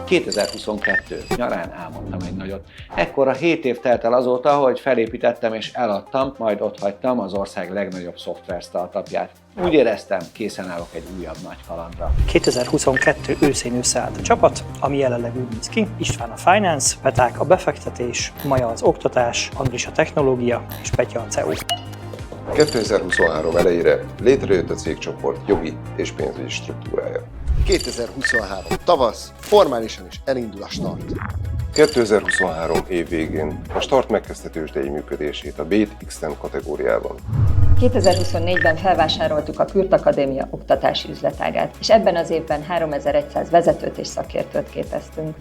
2022 nyarán álmodtam egy nagyot. Ekkora 7 év telt el azóta, hogy felépítettem és eladtam, majd otthagytam az ország legnagyobb szoftver startupját. Úgy éreztem, készen állok egy újabb nagy kalandra. 2022 őszén összeállt a csapat, ami jelenleg úgy néz ki: István a finance, Peták a befektetés, Maja az oktatás, Andris a technológia és Petya a CEU. 2023 elejére létrejött a cégcsoport jogi és pénzügyi struktúrája. 2023 tavasz, formálisan is elindul a start. 2023 év végén a Start megkezdte tőzsdei működését a BET X10 kategóriában. 2024-ben felvásároltuk a Kürt Akadémia oktatási üzletágát, és ebben az évben 3100 vezetőt és szakértőt képeztünk.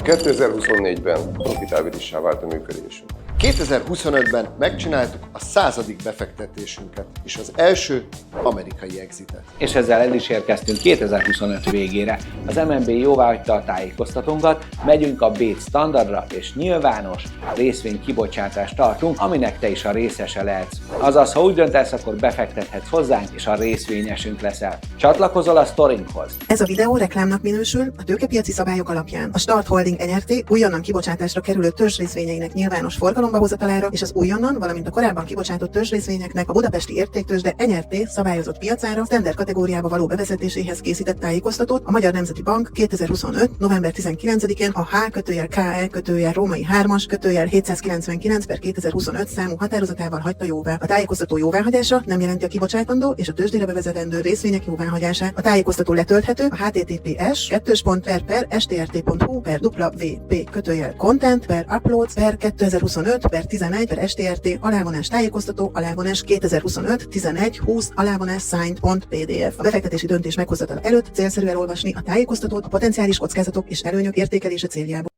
2024-ben profitábilissá vált a működésünk. 2025-ben megcsináltuk a 100. befektetésünket és az első amerikai exitet. És ezzel el is érkeztünk 2025 végére. Az MNB jóváhagyta a tájékoztatónkat, megyünk a BET standardra, és nyilvános részvény kibocsátást tartunk, aminek te is a részese lehetsz. Azaz, ha úgy döntesz, akkor befektethetsz hozzánk, és a részvényesünk leszel. Csatlakozol a sztorinkhoz. Ez a videó reklámnak minősül a tőkepiaci szabályok alapján. A Start Holding Nyrt. újonnan kibocsátásra kerülő törzsrészvényeinek nyilvános forgalomba hozatalára és az újonnan, valamint a korábban kibocsátott törzsrészvényeknek a budapesti értéktőzsde Nyrt. Szabályozott piacára standard kategóriába való bevezetéséhez készített tájékoztatót a Magyar Nemzeti Bank 2025. november 19-én a H-KE-római 3-as 799/2025 számú határozatával hagyta jóvá. A tájékoztató jóváhagyása nem jelenti a kibocsátandó és a tőzsdére bevezetendő részvények jóváhagyását. A tájékoztató letölthető a https://www.uploads/content/uploads/11/STRT/11/11/20 a befektetési döntés meghozatala előtt célszerű elolvasni a tájékoztatót a potenciális kockázatok és előnyök értékelése céljából.